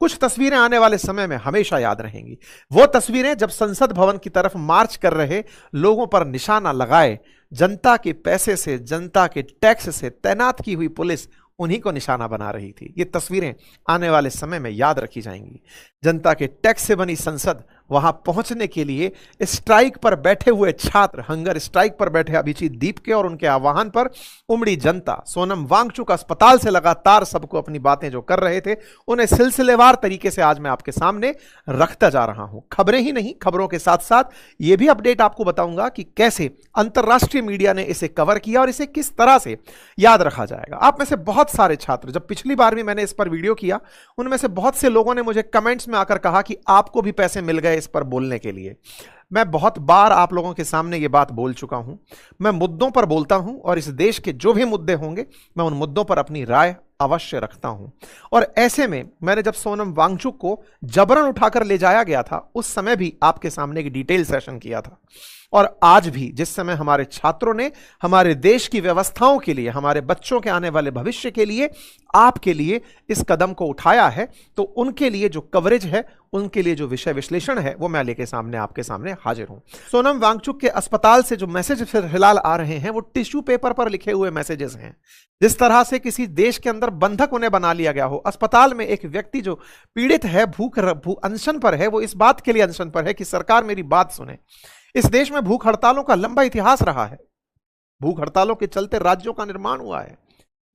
कुछ तस्वीरें आने वाले समय में हमेशा याद रहेंगी। वो तस्वीरें जब संसद भवन की तरफ मार्च कर रहे लोगों पर निशाना लगाए, जनता के पैसे से, जनता के टैक्स से तैनात की हुई पुलिस उन्हीं को निशाना बना रही थी। ये तस्वीरें आने वाले समय में याद रखी जाएंगी। जनता के टैक्स से बनी संसद, वहां पहुंचने के लिए स्ट्राइक पर बैठे हुए छात्र, हंगर स्ट्राइक पर बैठे अभिजीत दीप के और उनके आह्वान पर उमड़ी जनता, सोनम वांगचुक अस्पताल से लगातार सबको अपनी बातें जो कर रहे थे, उन्हें सिलसिलेवार तरीके से आज मैं आपके सामने रखता जा रहा हूं। खबरें ही नहीं, खबरों के साथ साथ यह भी अपडेट आपको बताऊंगा कि कैसे अंतरराष्ट्रीय मीडिया ने इसे कवर किया और इसे किस तरह से याद रखा जाएगा। आप में से बहुत सारे छात्र, जब पिछली बार भी मैंने इस पर वीडियो किया, उनमें से बहुत से लोगों ने मुझे कमेंट्स में आकर कहा कि आपको भी पैसे मिल गए इस पर बोलने के लिए। मैं बहुत बार आप लोगों के सामने ये बात बोल चुका हूं। मैं मुद्दों पर बोलता हूं और इस देश के जो भी मुद्दे होंगे मैं उन मुद्दों पर अपनी राय अवश्य रखता हूं। और ऐसे में मैंने जब सोनम वांगचुक को जबरन उठाकर ले जाया गया था, उस समय भी आपके सामने एक डिटेल सेशन किया था। और आज भी जिस समय हमारे छात्रों ने हमारे देश की व्यवस्थाओं के लिए, हमारे बच्चों के आने वाले भविष्य के लिए, आपके लिए इस कदम को उठाया है, तो उनके लिए जो कवरेज है, उनके लिए जो विषय विश्लेषण है, वो मैं लेके सामने आपके सामने हाजिर हूं। सोनम वांगचुक के अस्पताल से जो मैसेज फिलहाल आ रहे हैं वो टिश्यू पेपर पर लिखे हुए मैसेजेस हैं। जिस तरह से किसी देश के अंदर बंधक उन्हें बना लिया गया हो। अस्पताल में एक व्यक्ति जो पीड़ित है, भूख अनशन पर है, वो इस बात के लिए अनशन पर है कि सरकार मेरी बात सुने। इस देश में भूख हड़तालों का लंबा इतिहास रहा है। भूख हड़तालों के चलते राज्यों का निर्माण हुआ है।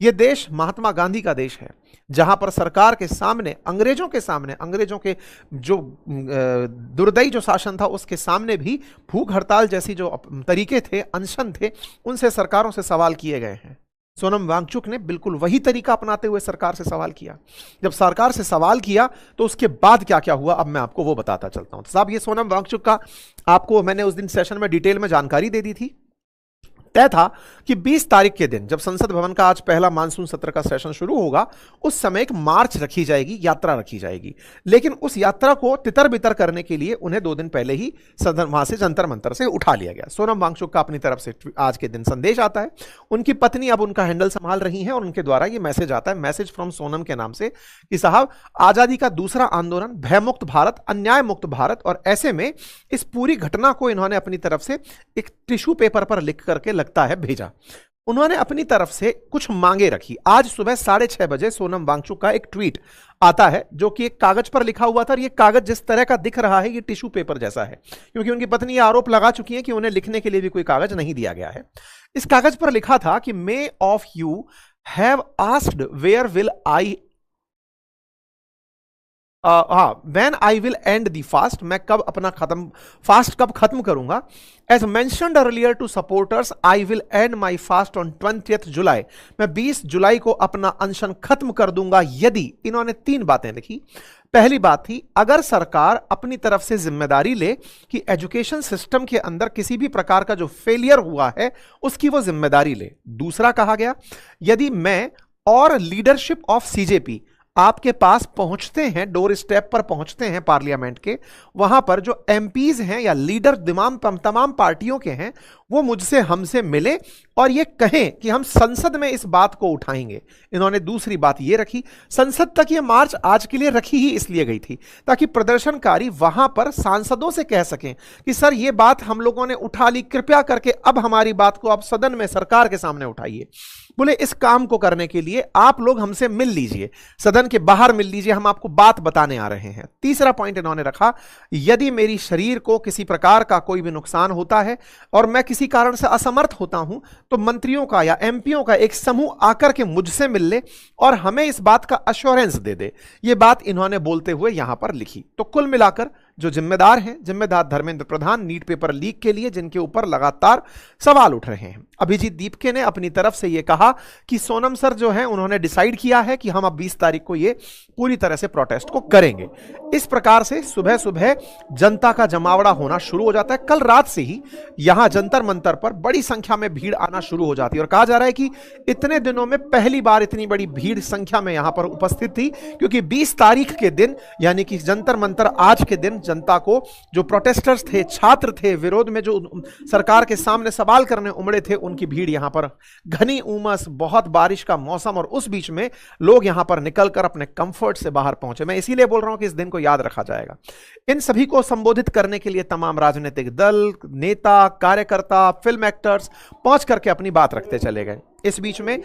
यह देश महात्मा गांधी का देश है, जहां पर सरकार के सामने, अंग्रेजों के सामने, अंग्रेजों के जो दुर्दयी जो शासन था उसके सामने भी भूख हड़ताल जैसी जो तरीके थे, अनशन थे, उनसे सरकारों से सवाल किए गए हैं। सोनम वांगचुक ने बिल्कुल वही तरीका अपनाते हुए सरकार से सवाल किया। जब सरकार से सवाल किया तो उसके बाद क्या क्या हुआ, अब मैं आपको वो बताता चलता हूं। तो साहब, ये सोनम वांगचुक का आपको मैंने उस दिन सेशन में डिटेल में जानकारी दे दी थी। तय था कि 20 तारीख के दिन, जब संसद भवन का आज पहला मानसून सत्र का सेशन शुरू होगा, उस समय एक मार्च रखी जाएगी, यात्रा रखी जाएगी। लेकिन उस यात्रा को तितर बितर करने के लिए उन्हें 2 दिन पहले ही सदन वहां से जंतर मंतर से उठा लिया गया। सोनम वांगचुक का अपनी तरफ से आज के दिन संदेश आता है। उनकी पत्नी अब उनका हैंडल संभाल रही हैं और उनके द्वारा यह मैसेज आता है, मैसेज फ्रॉम सोनम के नाम से, कि साहब, आजादी का दूसरा आंदोलन, भयमुक्त भारत, अन्याय मुक्त भारत। और ऐसे में इस पूरी घटना को इन्होंने अपनी तरफ से एक टिश्यू पेपर पर लिख करके लगता है भेजा। उन्होंने अपनी तरफ से कुछ मांगे रखी। आज सुबह 6:30 बजे सोनम वांगचुक का एक ट्वीट आता है, जो कि एक कागज पर लिखा हुआ था। और ये कागज जिस तरह का दिख रहा है, ये टिश्यू पेपर जैसा है, क्योंकि उनकी पत्नी ये आरोप लगा चुकी है कि उन्हें लिखने के लिए भी कोई कागज नहीं दिया गया है। इस कागज पर लिखा था कि may of you have asked where will I when I will end the fast, मैं कब अपना फास्ट कब खत्म करूंगा। As mentioned earlier to supporters, I will end my fast on 20th July, मैं 20 जुलाई को अपना अनशन खत्म कर दूंगा यदि, इन्होंने 3 बातें लिखी। पहली बात थी, अगर सरकार अपनी तरफ से जिम्मेदारी ले कि एजुकेशन सिस्टम के अंदर किसी भी प्रकार का जो फेलियर हुआ है उसकी वो जिम्मेदारी ले। दूसरा कहा गया, यदि मैं और लीडरशिप ऑफ सीजेपी आपके पास पहुंचते हैं, डोर स्टेप पर पहुंचते हैं पार्लियामेंट के, वहां पर जो एमपीज हैं या लीडर तमाम पार्टियों के हैं, वो मुझसे, हमसे मिले और ये कहें कि हम संसद में इस बात को उठाएंगे। इन्होंने दूसरी बात ये रखी, संसद तक ये मार्च आज के लिए रखी ही इसलिए गई थी ताकि प्रदर्शनकारी वहां पर सांसदों से कह सकें कि सर ये बात हम लोगों ने उठा ली, कृपया करके अब हमारी बात को आप सदन में सरकार के सामने उठाइए। बोले इस काम को करने के लिए आप लोग हमसे मिल लीजिए, सदन के बाहर मिल लीजिए, हम आपको बात बताने आ रहे हैं। तीसरा पॉइंट इन्होंने रखा, यदि मेरी शरीर को किसी प्रकार का कोई भी नुकसान होता है और मैं किसी कारण से असमर्थ होता हूं, तो मंत्रियों का या एमपीओं का एक समूह आकर के मुझसे मिल ले और हमें इस बात का अश्योरेंस दे दे। यह बात इन्होंने बोलते हुए यहां पर लिखी। तो कुल मिलाकर जो जिम्मेदार हैं, जिम्मेदार Dharmendra Pradhan, NEET paper leak के लिए जिनके ऊपर लगातार सवाल उठ रहे हैं। अभिजीत दीपके ने अपनी तरफ से यह कहा कि सोनम सर जो हैं उन्होंने डिसाइड किया है कि हम अब 20 तारीख को ये पूरी तरह से प्रोटेस्ट को करेंगे। इस प्रकार से सुबह सुबह जनता का जमावड़ा होना शुरू हो जाता है। कल रात से ही यहां जंतर मंतर पर बड़ी संख्या में भीड़ आना शुरू हो जाती है और कहा जा रहा है कि इतने दिनों में पहली बार इतनी बड़ी भीड़ संख्या में यहां पर उपस्थित थी, क्योंकि 20 तारीख के दिन यानी कि जंतर मंतर आज के दिन जनता को, जो प्रोटेस्टर्स थे, छात्र थे, विरोध में जो सरकार के सामने सवाल करने उमड़े थे, उनकी भीड़ यहां पर घनी उमस, बहुत बारिश का मौसम, और उस बीच में लोग यहां पर निकलकर अपने कंफर्ट से बाहर पहुंचे। मैं इसीलिए बोल रहा हूं कि इस दिन को याद रखा जाएगा। इन सभी को संबोधित करने के लिए तमाम राजनीतिक दल, नेता, कार्यकर्ता, फिल्म एक्टर्स पहुंच करके अपनी बात रखते चले गए। इस बीच में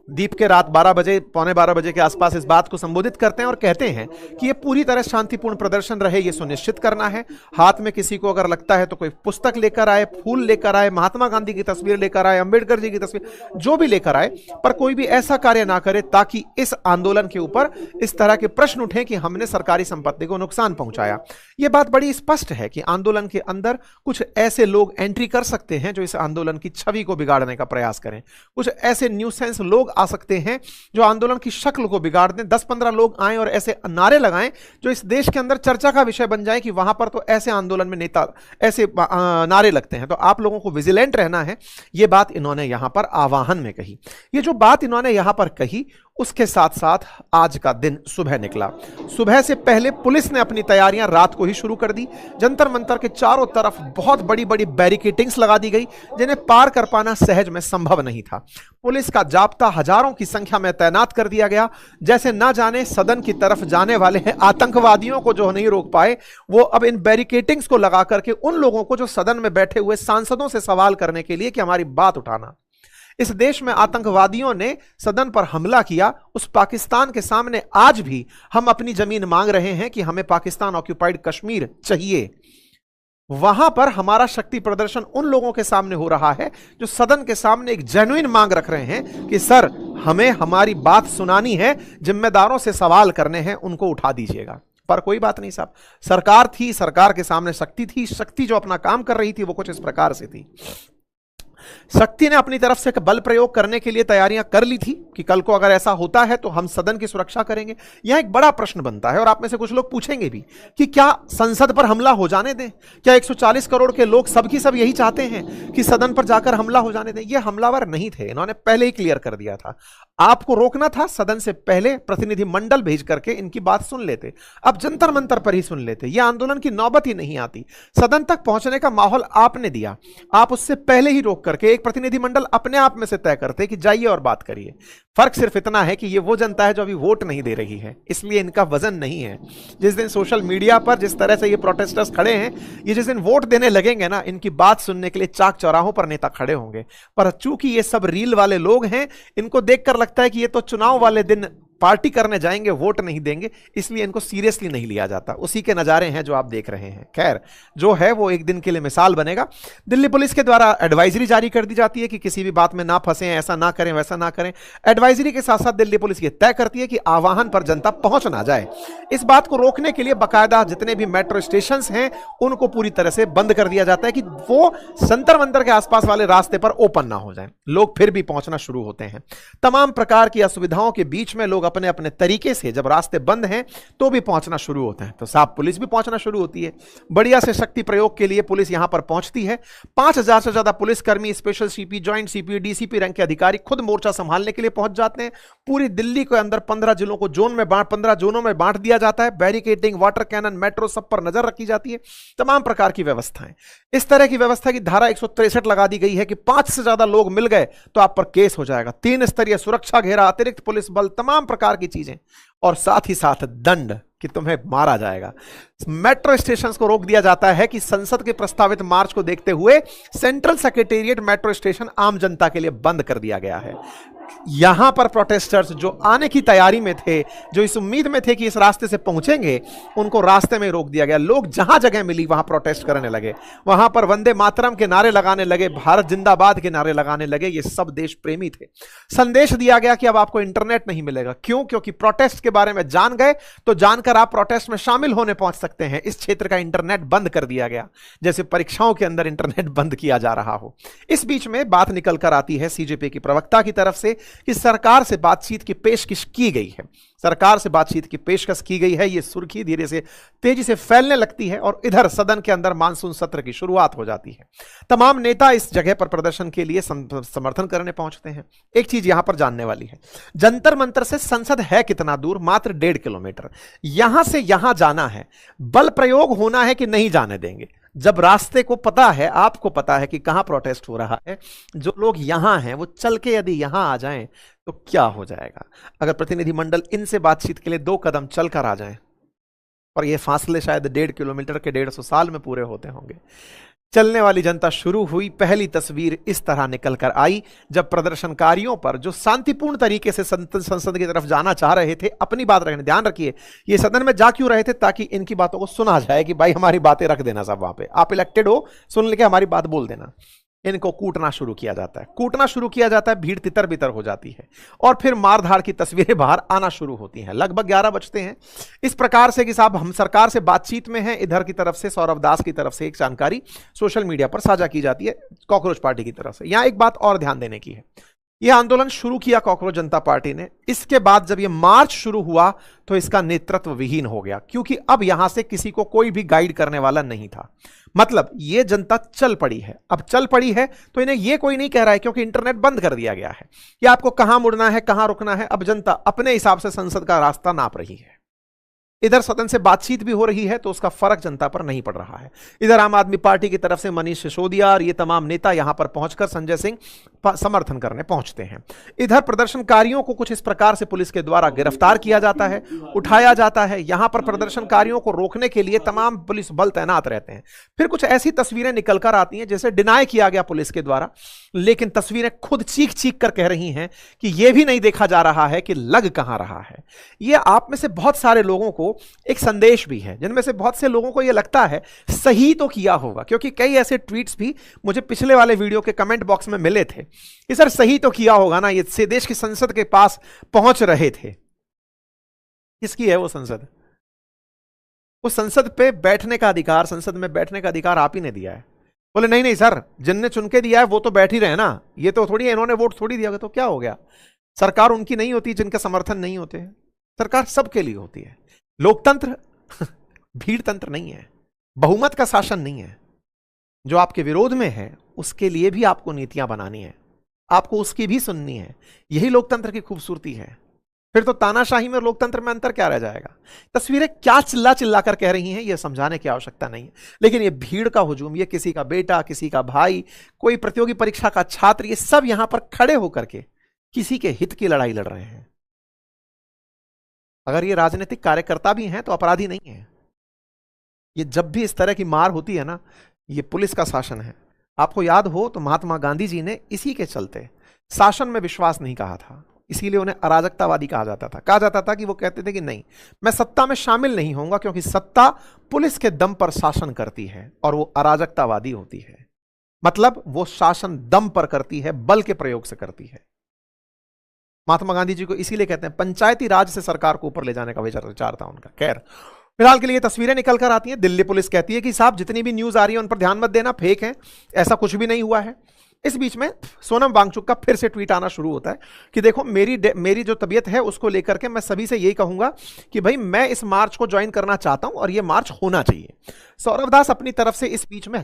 दीप के रात 12 बजे, पौने 12 बजे के आसपास इस बात को संबोधित करते हैं और कहते हैं कि ये पूरी तरह शांतिपूर्ण प्रदर्शन रहे, ये सुनिश्चित करना है। हाथ में किसी को अगर लगता है तो कोई पुस्तक लेकर आए, फूल लेकर आए, महात्मा गांधी की तस्वीर लेकर आए, अंबेडकर जी की तस्वीर, जो भी लेकर आए, पर कोई भी ऐसा कार्य ना करे ताकि इस आंदोलन के ऊपर इस तरह के प्रश्न उठे कि हमने सरकारी संपत्ति को नुकसान पहुंचाया। यह बात बड़ी स्पष्ट है कि आंदोलन के अंदर कुछ ऐसे लोग एंट्री कर सकते हैं जो इस आंदोलन की छवि को बिगाड़ने का प्रयास करें। कुछ ऐसे न्यूसेंस लोग आ सकते हैं जो आंदोलन की शक्ल को बिगाड़ दें। 10-15 लोग आएं और ऐसे नारे लगाएं जो इस देश के अंदर चर्चा का विषय बन जाए कि वहां पर तो ऐसे आंदोलन में नेता ऐसे नारे लगते हैं। तो आप लोगों को विजिलेंट रहना है। यह बात इन्होंने यहां पर आह्वान में कही। ये जो बात इन्होंने यहां पर कही, उसके साथ साथ आज का दिन सुबह निकला। सुबह से पहले पुलिस ने अपनी तैयारियां रात को ही शुरू कर दी। जंतर मंतर के चारों तरफ बहुत बड़ी बड़ी बैरिकेडिंग्स लगा दी गई, जिन्हें पार कर पाना सहज में संभव नहीं था। पुलिस का जाब्ता हजारों की संख्या में तैनात कर दिया गया, जैसे ना जाने सदन की तरफ जाने वाले हैं आतंकवादियों को जो नहीं रोक पाए, वो अब इन बैरिकेडिंग्स को लगा करके उन लोगों को जो सदन में बैठे हुए सांसदों से सवाल करने के लिए कि हमारी बात उठाना। इस देश में आतंकवादियों ने सदन पर हमला किया, उस पाकिस्तान के सामने आज भी हम अपनी जमीन मांग रहे हैं कि हमें पाकिस्तान ऑक्यूपाइड कश्मीर चाहिए। वहां पर हमारा शक्ति प्रदर्शन उन लोगों के सामने हो रहा है जो सदन के सामने एक जेन्युइन मांग रख रहे हैं कि सर, हमें हमारी बात सुनानी है, जिम्मेदारों से सवाल करने हैं, उनको उठा दीजिएगा। पर कोई बात नहीं साहब, सरकार थी, सरकार के सामने शक्ति थी। शक्ति जो अपना काम कर रही थी वो कुछ इस प्रकार से थी। शक्ति ने अपनी तरफ से बल प्रयोग करने के लिए तैयारियां कर ली थी कि कल को अगर ऐसा होता है तो हम सदन की सुरक्षा करेंगे। यह एक बड़ा प्रश्न बनता है और आप में से कुछ लोग पूछेंगे भी कि क्या संसद पर हमला हो जाने दें? क्या 140 करोड़ के लोग सबकी सब यही चाहते हैं कि सदन पर जाकर हमला हो जाने दें? ये हमलावर नहीं थे, इन्होंने पहले ही क्लियर कर दिया था। आपको रोकना था, सदन से पहले प्रतिनिधि मंडल भेज करके इनकी बात सुन लेते, अब जंतर मंतर पर ही सुन लेते, यह आंदोलन की नौबत ही नहीं आती। सदन तक पहुंचने का माहौल आपने दिया, आप उससे पहले ही रोक करके एक प्रतिनिधिमंडल अपने आप में से तय करते कि जाइए और बात करिए। फर्क सिर्फ इतना है कि ये वो जनता है जो अभी वोट नहीं दे रही है, इसलिए इनका वजन नहीं है। जिस दिन सोशल मीडिया पर जिस तरह से ये प्रोटेस्टर्स खड़े हैं, ये जिस दिन वोट देने लगेंगे ना, इनकी बात सुनने के लिए चाक चौराहों पर नेता खड़े होंगे। पर चूंकि ये सब रील वाले लोग हैं, इनको देखकर लगता है कि ये तो चुनाव वाले दिन पार्टी करने जाएंगे, वोट नहीं देंगे, इसलिए इनको सीरियसली नहीं लिया जाता। उसी के नजारे हैं जो आप देख रहे हैं। खैर, जो है वो एक दिन के लिए मिसाल बनेगा। दिल्ली पुलिस के द्वारा एडवाइजरी जारी कर दी जाती है कि किसी भी बात में ना फंसे, ऐसा ना करें, वैसा ना करें। एडवाइजरी के साथ साथ दिल्ली पुलिस ये तय करती है कि आह्वान पर जनता पहुंच ना जाए। इस बात को रोकने के लिए बाकायदा जितने भी मेट्रो स्टेशन हैं उनको पूरी तरह से बंद कर दिया जाता है कि वो जंतर मंतर के आसपास वाले रास्ते पर ओपन ना हो जाए। लोग फिर भी पहुंचना शुरू होते हैं। तमाम प्रकार की असुविधाओं के बीच में लोग अपने अपने तरीके से, जब रास्ते बंद हैं तो भी पहुंचना शुरू होते हैं। तो साहब, पुलिस भी पहुंचना शुरू होती है। बढ़िया से शक्ति प्रयोग के लिए पुलिस यहां पर पहुंचती है। 5000 से ज्यादा पुलिसकर्मी, special CP, joint CP, DCP rank के अधिकारी खुद मोर्चा संभालने के लिए पहुंच जाते हैं। पूरी दिल्ली के अंदर 15 जिलों को 15 जोनों में बांट दिया जाता है। बैरिकेडिंग, वाटर कैनन, मेट्रो, सब पर नजर रखी जाती है। तमाम प्रकार की व्यवस्थाएं। इस तरह की व्यवस्था की धारा 163 लगा दी गई है कि 5 से ज्यादा लोग मिल गए तो आप पर केस हो जाएगा। 3 स्तरीय सुरक्षा घेरा, अतिरिक्त पुलिस बल, तमाम प्रकार की चीजें, और साथ ही साथ दंड कि तुम्हें मारा जाएगा। मेट्रो स्टेशन को रोक दिया जाता है कि संसद के प्रस्तावित मार्च को देखते हुए सेंट्रल सेक्रेटेरिएट मेट्रो स्टेशन आम जनता के लिए बंद कर दिया गया है। यहां पर प्रोटेस्टर्स जो आने की तैयारी में थे, जो इस उम्मीद में थे कि इस रास्ते से पहुंचेंगे, उनको रास्ते में रोक दिया गया। लोग जहां जगह मिली वहां प्रोटेस्ट करने लगे। वहां पर वंदे मातरम के नारे लगाने लगे, भारत जिंदाबाद के नारे लगाने लगे। ये सब देश प्रेमी थे। संदेश दिया गया कि अब आपको इंटरनेट नहीं मिलेगा। क्यों? क्योंकि प्रोटेस्ट के बारे में जान गए तो जानकर आप प्रोटेस्ट में शामिल होने पहुंच सकते हैं। इस क्षेत्र का इंटरनेट बंद कर दिया गया, जैसे परीक्षाओं के अंदर इंटरनेट बंद किया जा रहा हो। इस बीच में बात निकल कर आती है सीजेपी की प्रवक्ता की तरफ से कि सरकार से बातचीत की पेशकश की गई है, सरकार से बातचीत की पेशकश की गई है। ये सुर्खी धीरे से तेजी से फैलने लगती है और इधर सदन के अंदर मानसून सत्र की शुरुआत हो जाती है। तमाम नेता इस जगह पर प्रदर्शन के लिए समर्थन करने पहुंचते हैं। एक चीज यहां पर जानने वाली है, जंतर मंतर से संसद है कितना दूर? मात्र 1.5 किलोमीटर। यहां से यहां जाना है, बल प्रयोग होना है कि नहीं जाने देंगे। जब रास्ते को पता है, आपको पता है कि कहां प्रोटेस्ट हो रहा है, जो लोग यहां हैं वो चल के यदि यहां आ जाएं तो क्या हो जाएगा? अगर प्रतिनिधिमंडल इनसे बातचीत के लिए 2 कदम चलकर आ जाएं, और ये फासले शायद 1.5 किलोमीटर के 150 साल में पूरे होते होंगे। चलने वाली जनता शुरू हुई। पहली तस्वीर इस तरह निकल कर आई जब प्रदर्शनकारियों पर, जो शांतिपूर्ण तरीके से संसद की तरफ जाना चाह रहे थे, अपनी बात रखने, ध्यान रखिए ये सदन में जा क्यों रहे थे? ताकि इनकी बातों को सुना जाए कि भाई हमारी बातें रख देना सब वहां पे, आप इलेक्टेड हो, सुन लेके हमारी बात बोल देना। इनको कूटना शुरू किया जाता है, कूटना शुरू किया जाता है, भीड़ तितर बितर हो जाती है और फिर मारधाड़ की तस्वीरें बाहर आना शुरू होती हैं। लगभग 11 बजते हैं। इस प्रकार से कि साहब हम सरकार से बातचीत में हैं, इधर की तरफ से सौरभ दास की तरफ से एक जानकारी सोशल मीडिया पर साझा की जाती है कॉकरोच पार्टी की तरफ से। यहां एक बात और ध्यान देने की है, यह आंदोलन शुरू किया कॉकरोच जनता पार्टी ने। इसके बाद जब यह मार्च शुरू हुआ तो इसका नेतृत्व विहीन हो गया, क्योंकि अब यहां से किसी को कोई भी गाइड करने वाला नहीं था। मतलब यह जनता चल पड़ी है। अब चल पड़ी है तो इन्हें यह कोई नहीं कह रहा है, क्योंकि इंटरनेट बंद कर दिया गया है, कि आपको कहां मुड़ना है, कहां रुकना है। अब जनता अपने हिसाब से संसद का रास्ता नाप रही है। इधर सदन से बातचीत भी हो रही है तो उसका फर्क जनता पर नहीं पड़ रहा है। इधर आम आदमी पार्टी की तरफ से मनीष सिसोदिया और ये तमाम नेता यहां पर पहुंचकर संजय सिंह समर्थन करने पहुंचते हैं। इधर प्रदर्शनकारियों को कुछ इस प्रकार से पुलिस के द्वारा गिरफ्तार किया जाता है, उठाया जाता है। यहां पर प्रदर्शनकारियों को रोकने के लिए तमाम पुलिस बल तैनात रहते हैं। फिर कुछ ऐसी तस्वीरें निकलकर आती हैं जैसे डिनाई किया गया पुलिस के द्वारा, लेकिन तस्वीरें खुद चीख चीख कर कह रही हैं कि यह भी नहीं देखा जा रहा है कि लग कहां रहा है। यह आप में से बहुत सारे लोगों को एक संदेश भी है, जिनमें से बहुत से लोगों को यह लगता है सही तो किया होगा, क्योंकि कई ऐसे ट्वीट्स भी मुझे पिछले वाले वीडियो के कमेंट बॉक्स में मिले थे कि सर सही तो किया होगा ना, ये देश की संसद के पास पहुंच रहे थे। किसकी है वो संसद? उस संसद पे बैठने का अधिकार, संसद में बैठने का अधिकार आप ही ने दिया है। बोले नहीं नहीं सर, जिनने चुन के दिया है वो तो बैठ ही रहे ना, ये तो थोड़ी इन्होंने वोट थोड़ी दिया, तो क्या हो गया? सरकार उनकी नहीं होती जिनका समर्थन नहीं होते। सरकार सबके लिए होती है। लोकतंत्र भीड़ तंत्र नहीं है, बहुमत का शासन नहीं है। जो आपके विरोध में है उसके लिए भी आपको नीतियां बनानी है, आपको उसकी भी सुननी है। यही लोकतंत्र की खूबसूरती है। फिर तो तानाशाही में लोकतंत्र में अंतर क्या रह जाएगा? तस्वीरें क्या चिल्ला चिल्ला कर कह रही हैं यह समझाने की आवश्यकता नहीं है, लेकिन यह भीड़ का हुजूम, यह किसी का बेटा, किसी का भाई, कोई प्रतियोगी परीक्षा का छात्र, ये सब यहां पर खड़े होकर के किसी के हित की लड़ाई लड़ रहे हैं। अगर ये राजनीतिक कार्यकर्ता भी हैं तो अपराधी नहीं है। ये जब भी इस तरह की मार होती है ना, ये पुलिस का शासन है। आपको याद हो तो महात्मा गांधी जी ने इसी के चलते शासन में विश्वास नहीं कहा था, इसीलिए उन्हें अराजकतावादी कहा जाता था। कहा जाता था कि वो कहते थे कि नहीं, मैं सत्ता में शामिल नहीं होऊंगा, क्योंकि सत्ता पुलिस के दम पर शासन करती है और वो अराजकतावादी होती है। मतलब वो शासन दम पर करती है, बल के प्रयोग से करती है। महात्मा गांधी जी को इसीलिए कहते हैं पंचायती राज से सरकार को ऊपर ले जाने का विचार था उनका। खैर, फिलहाल के लिए तस्वीरें निकल कर आती हैं। दिल्ली पुलिस कहती है कि साहब जितनी भी न्यूज आ रही है उन पर ध्यान मत देना, फेक है, ऐसा कुछ भी नहीं हुआ है। इस बीच में सोनम वांगचुक का फिर से ट्वीट आना शुरू होता है कि देखो मेरी जो तबीयत है उसको लेकर के मैं सभी से यही कहूंगा कि भाई मैं इस मार्च को ज्वाइन करना चाहता हूं और यह मार्च होना चाहिए। सौरभ दास अपनी तरफ से इस बीच में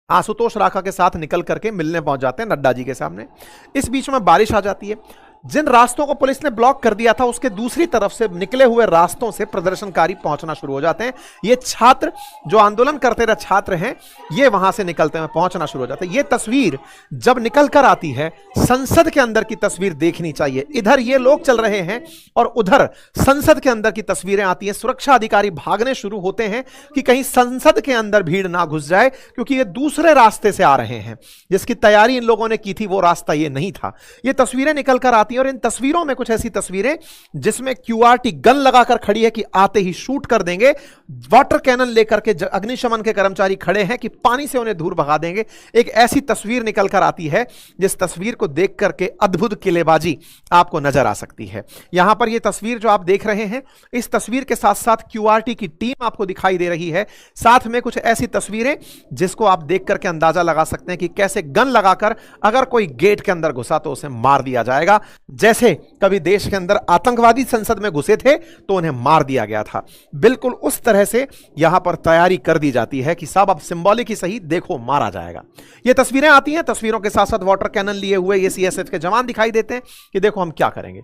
आशुतोष राखा के साथ निकल करके मिलने पहुंच जाते हैं नड्डा जी के सामने। इस बीच में बारिश आ जाती है। जिन रास्तों को पुलिस ने ब्लॉक कर दिया था उसके दूसरी तरफ से निकले हुए रास्तों से प्रदर्शनकारी पहुंचना शुरू हो जाते हैं। ये छात्र जो आंदोलन करते रहे छात्र हैं, ये वहां से निकलते हुए पहुंचना शुरू हो जाते हैं। ये तस्वीर जब निकल कर आती है, संसद के अंदर की तस्वीर देखनी चाहिए। इधर ये लोग चल रहे हैं और उधर संसद के अंदर की तस्वीरें आती हैं। सुरक्षा अधिकारी भागने शुरू होते हैं कि कहीं संसद के अंदर भीड़ ना घुस जाए, क्योंकि ये दूसरे रास्ते से आ रहे हैं। जिसकी तैयारी इन लोगों ने की थी वो रास्ता ये नहीं था। ये तस्वीरें निकल कर आती हैं और इन तस्वीरों में कुछ ऐसी तस्वीरें जिसमें क्यूआरटी गन लगाकर खड़ी है कि आते ही शूट कर देंगे, वाटर कैनन लेकर के अग्निशमन के कर्मचारी खड़े हैं कि पानी से उन्हें दूर भगा देंगे। एक ऐसी तस्वीर निकल कर आती है जिस तस्वीर को देख करके अद्भुत किलेबाजी आपको नजर आ सकती है। यहां पर यह तस्वीर जो आप देख रहे हैं, इस तस्वीर के साथ साथ क्यूआरटी की टीम आपको दिखाई दे रही है। साथ में कुछ ऐसी तस्वीरें जिसको आप देख करके अंदाजा लगा सकते हैं कि कैसे गन लगाकर अगर कोई गेट के अंदर घुसा तो उसे मार दिया जाएगा। जैसे कभी देश के अंदर आतंकवादी संसद में घुसे थे तो उन्हें मार दिया गया था, बिल्कुल उस तरह से यहां पर तैयारी कर दी जाती है कि साहब अब सिंबॉलिक ही सही, देखो मारा जाएगा। ये तस्वीरें आती हैं, तस्वीरों के साथ साथ वाटर कैनन लिए हुए ये सीएसएफ के जवान दिखाई देते हैं कि देखो हम क्या करेंगे।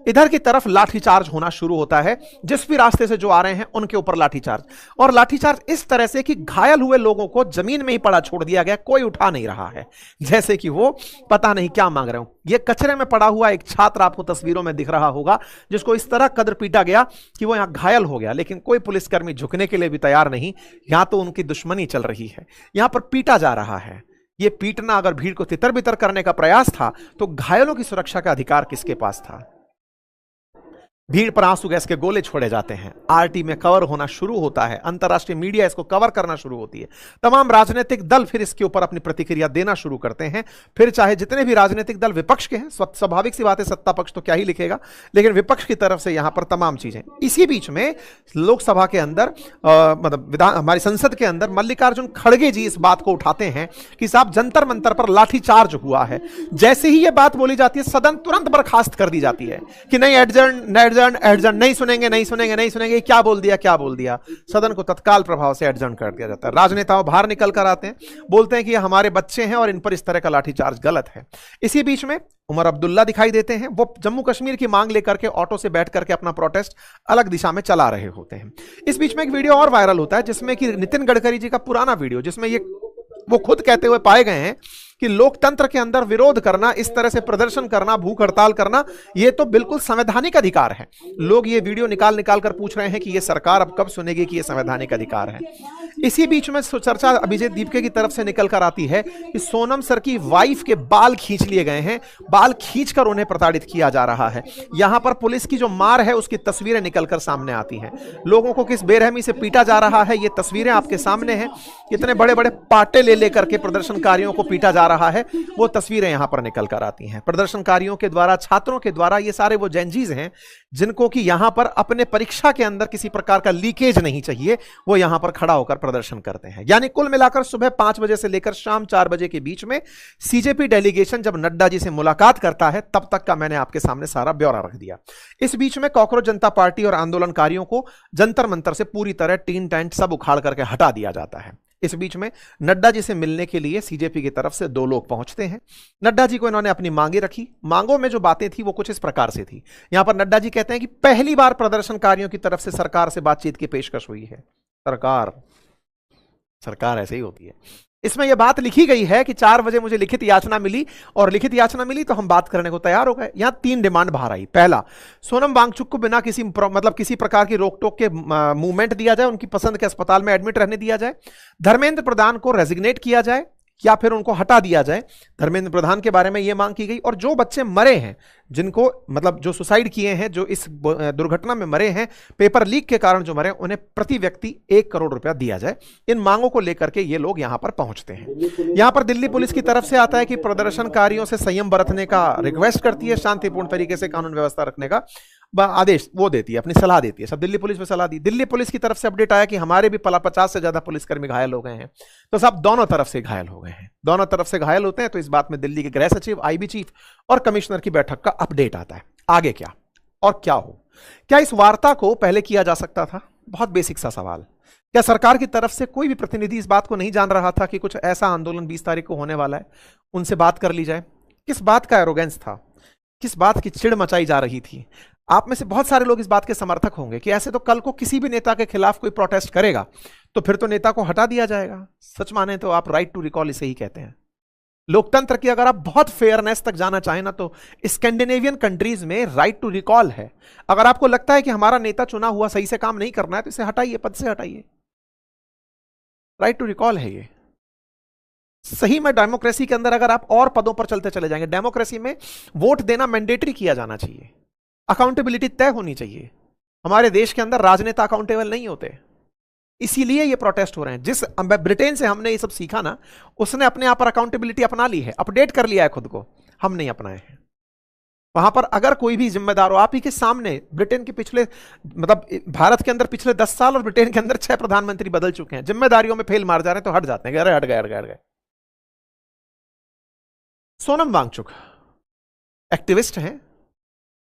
इधर की तरफ लाठीचार्ज होना शुरू होता है, जिस भी रास्ते से जो आ रहे हैं उनके ऊपर लाठीचार्ज, और लाठीचार्ज इस तरह से कि घायल हुए लोगों को जमीन में ही पड़ा छोड़ दिया गया, कोई उठा नहीं रहा है, जैसे कि वो पता नहीं क्या मांग रहे हो। ये कचरे में पड़ा हुआ एक छात्र आपको तस्वीरों में दिख रहा होगा, जिसको इस तरह कदर पीटा गया कि वो यहां घायल हो गया, लेकिन कोई पुलिसकर्मी झुकने के लिए भी तैयार नहीं। यहां तो उनकी दुश्मनी चल रही है, यहां पर पीटा जा रहा है। ये पीटना अगर भीड़ को तितर बितर करने का प्रयास था तो घायलों की सुरक्षा का अधिकार किसके पास था? भीड़ पर आंसू गैस के गोले छोड़े जाते हैं, आरटी में कवर होना शुरू होता है, अंतर्राष्ट्रीय मीडिया इसको कवर करना शुरू होती है, तमाम राजनीतिक दल फिर इसके ऊपर अपनी प्रतिक्रिया देना शुरू करते हैं। फिर चाहे जितने भी राजनीतिक दल विपक्ष के हैं, स्वाभाविक सी बात है सत्ता पक्ष तो क्या ही लिखेगा, लेकिन विपक्ष की तरफ से यहां पर तमाम चीजें। इसी बीच में लोकसभा के अंदर मतलब हमारी संसद के अंदर मल्लिकार्जुन खड़गे जी इस बात को उठाते हैं कि साहब जंतर मंतर पर लाठीचार्ज हुआ है। जैसे ही यह बात बोली जाती है सदन तुरंत बर्खास्त कर दी जाती है कि नहीं एडजर्न नहीं सुनेंगे, नहीं सुनेंगे, नहीं सुनेंगे, क्या बोल दिया, क्या बोल दिया। सदन को तत्काल प्रभाव से एडजर्न कर दिया जाता है। राजनेताओं बाहर निकल कर आते हैं, बोलते हैं कि ये हमारे बच्चे हैं और इन पर इस तरह का लाठीचार्ज गलत है। इसी बीच में उमर अब्दुल्ला दिखाई देते हैं, वो जम्मू कश्मीर की मांग लेकर के ऑटो से बैठ करके अपना प्रोटेस्ट अलग दिशा में चला रहे होते हैं। इस बीच में एक वीडियो और वायरल होता है जिसमें कि नितिन गडकरी जी का पुराना वीडियो, जिसमें ये वो खुद कहते हुए पाए गए हैं कि लोकतंत्र के अंदर विरोध करना, इस तरह से प्रदर्शन करना, भूख हड़ताल करना, यह तो बिल्कुल संवैधानिक अधिकार है। लोग ये वीडियो निकाल निकाल कर पूछ रहे हैं कि यह सरकार अब कब सुनेगी कि यह संवैधानिक अधिकार है। इसी बीच में चर्चा अभिजीत दीपके की तरफ से निकल कर आती है कि सोनम सर की वाइफ के बाल खींच लिए गए हैं, बाल खींचकर उन्हें प्रताड़ित किया जा रहा है। यहां पर पुलिस की जो मार है उसकी तस्वीरें निकलकर सामने आती हैं, लोगों को किस बेरहमी से पीटा जा रहा है ये तस्वीरें आपके सामने हैं। कितने बड़े बड़े पाटे ले लेकर के प्रदर्शनकारियों को पीटा जा रहा है, वो तस्वीरें यहां पर निकल कर आती हैं। प्रदर्शनकारियों के द्वारा, छात्रों के द्वारा, ये सारे वो जेनजीज हैं जिनको कि यहां पर अपने परीक्षा के अंदर किसी प्रकार का लीकेज नहीं चाहिए, वो यहां पर खड़ा होकर प्रदर्शन करते हैं। यानी कुल मिलाकर सुबह 5 बजे से लेकर शाम 4 बजे के बीच में सीजेपी डेलीगेशन जब नड्डा जी से मुलाकात करता है तब तक का मैंने आपके सामने सारा ब्यौरा रख दिया। इस बीच में कॉकरोच जनता पार्टी और आंदोलनकारियों को जंतर मंतर से पूरी तरह टीन टेंट सब उखाड़ करके हटा दिया जाता है। इस बीच में नड्डा जी से मिलने के लिए सीजेपी की तरफ से 2 लोग पहुंचते हैं। नड्डा जी को इन्होंने अपनी मांगे रखी, मांगों में जो बातें थी वो कुछ इस प्रकार से थी। यहां पर नड्डा जी कहते हैं कि पहली बार प्रदर्शनकारियों की तरफ से सरकार से बातचीत की पेशकश हुई है। सरकार ऐसे ही होती है। इसमें यह बात लिखी गई है कि 4 बजे मुझे लिखित याचना मिली और लिखित याचना मिली तो हम बात करने को तैयार हो गए। यहां 3 डिमांड बाहर आई। पहला, सोनम वांगचुक को बिना किसी प्रकार की रोक टोक के मूवमेंट दिया जाए, उनकी पसंद के अस्पताल में एडमिट रहने दिया जाए। धर्मेंद्र प्रधान को रेजिग्नेट किया जाए या फिर उनको हटा दिया जाए। धर्मेंद्र प्रधान के बारे में यह मांग की गई। और जो बच्चे मरे हैं, जिनको मतलब जो सुसाइड किए हैं, जो इस दुर्घटना में मरे हैं, पेपर लीक के कारण जो मरे, उन्हें प्रति व्यक्ति 1 करोड़ रुपया दिया जाए। इन मांगों को लेकर के ये लोग यहां पर पहुंचते हैं। यहां पर दिल्ली पुलिस की तरफ से आता है कि प्रदर्शनकारियों से संयम बरतने का रिक्वेस्ट करती है, शांतिपूर्ण तरीके से कानून व्यवस्था रखने का आदेश वो देती है, अपनी सलाह देती है। सब दिल्ली पुलिस में सलाह दी। दिल्ली पुलिस की तरफ से अपडेट आया कि हमारे भी 50 से ज्यादा पुलिसकर्मी घायल हो गए हैं। तो सब दोनों तरफ से घायल हो गए हैं, दोनों तरफ से घायल होते हैं। तो इस बात में दिल्ली के गृह सचिव, आईबी चीफ और कमिश्नर की बैठक का अपडेट आता है। आगे क्या और क्या हो? क्या इस वार्ता को पहले किया जा सकता था? बहुत बेसिक सा सवाल। क्या सरकार की तरफ से कोई भी प्रतिनिधि इस बात को नहीं जान रहा था कि कुछ ऐसा आंदोलन 20 तारीख को होने वाला है, उनसे बात कर ली जाए? किस बात का एरोगेंस था, किस बात की चिढ़ मचाई जा रही थी? आप में से बहुत सारे लोग इस बात के समर्थक होंगे कि ऐसे तो कल को किसी भी नेता के खिलाफ कोई प्रोटेस्ट करेगा तो फिर तो नेता को हटा दिया जाएगा। सच माने तो आप राइट टू रिकॉल इसे ही कहते हैं। लोकतंत्र की अगर आप बहुत फेयरनेस तक जाना चाहें ना, तो स्कैंडिनेवियन कंट्रीज में राइट टू रिकॉल है। अगर आपको लगता है कि हमारा नेता चुना हुआ सही से काम नहीं करना है तो इसे हटाइए, पद से हटाइए। राइट टू रिकॉल है ये। सही में डेमोक्रेसी के अंदर अगर आप और पदों पर चलते चले जाएंगे, डेमोक्रेसी में वोट देना मैंडेटरी किया जाना चाहिए, अकाउंटेबिलिटी तय होनी चाहिए। हमारे देश के अंदर राजनेता अकाउंटेबल नहीं होते, इसीलिए ये प्रोटेस्ट हो रहे हैं। जिस ब्रिटेन से हमने ये सब सीखा ना, उसने अपने आप पर अकाउंटेबिलिटी अपना ली है, अपडेट कर लिया है खुद को, हम नहीं अपनाए हैं। वहां पर अगर कोई भी जिम्मेदार हो, आप ही के सामने ब्रिटेन के पिछले मतलब भारत के अंदर पिछले 10 साल और ब्रिटेन के अंदर 6 प्रधानमंत्री बदल चुके हैं, जिम्मेदारियों में फेल मार जा रहे हैं तो हट जाते हैं, अरे हट गए। सोनम वांगचुक एक्टिविस्ट हैं,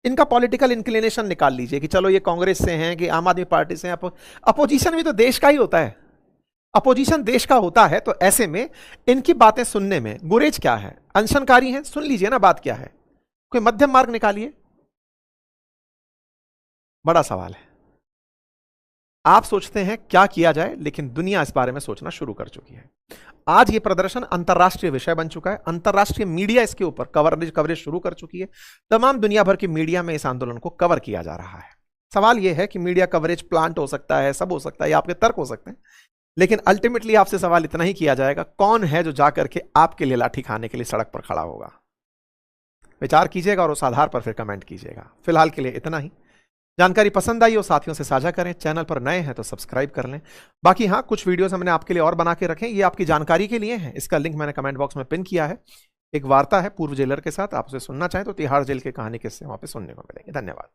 इनका पॉलिटिकल इंक्लिनेशन निकाल लीजिए कि चलो ये कांग्रेस से हैं कि आम आदमी पार्टी से हैं। अपोजिशन भी तो देश का ही होता है, अपोजिशन देश का होता है, तो ऐसे में इनकी बातें सुनने में गुरेज क्या है? अनशनकारी है, सुन लीजिए ना बात क्या है, कोई मध्यम मार्ग निकालिए। बड़ा सवाल है। आप सोचते हैं क्या किया जाए, लेकिन दुनिया इस बारे में सोचना शुरू कर चुकी है। आज ये प्रदर्शन अंतरराष्ट्रीय विषय बन चुका है, अंतरराष्ट्रीय मीडिया इसके ऊपर कवरेज शुरू कर चुकी है। तमाम दुनिया भर की मीडिया में इस आंदोलन को कवर किया जा रहा है। सवाल यह है कि मीडिया कवरेज प्लांट हो सकता है, सब हो सकता है, ये आपके तर्क हो सकते हैं, लेकिन अल्टीमेटली आपसे सवाल इतना ही किया जाएगा, कौन है जो जाकर के आपके लिए लाठी खाने के लिए सड़क पर खड़ा होगा? विचार कीजिएगा और उस आधार पर फिर कमेंट कीजिएगा। फिलहाल के लिए इतना ही। जानकारी पसंद आई हो साथियों से साझा करें, चैनल पर नए हैं तो सब्सक्राइब कर लें। बाकी हाँ, कुछ वीडियोस हमने आपके लिए और बना के रखे, ये आपकी जानकारी के लिए हैं। इसका लिंक मैंने कमेंट बॉक्स में पिन किया है। एक वार्ता है पूर्व जेलर के साथ, आप उसे सुनना चाहें तो तिहाड़ जेल की कहानी किस्से वहां पे सुनने को मिलेंगे। धन्यवाद।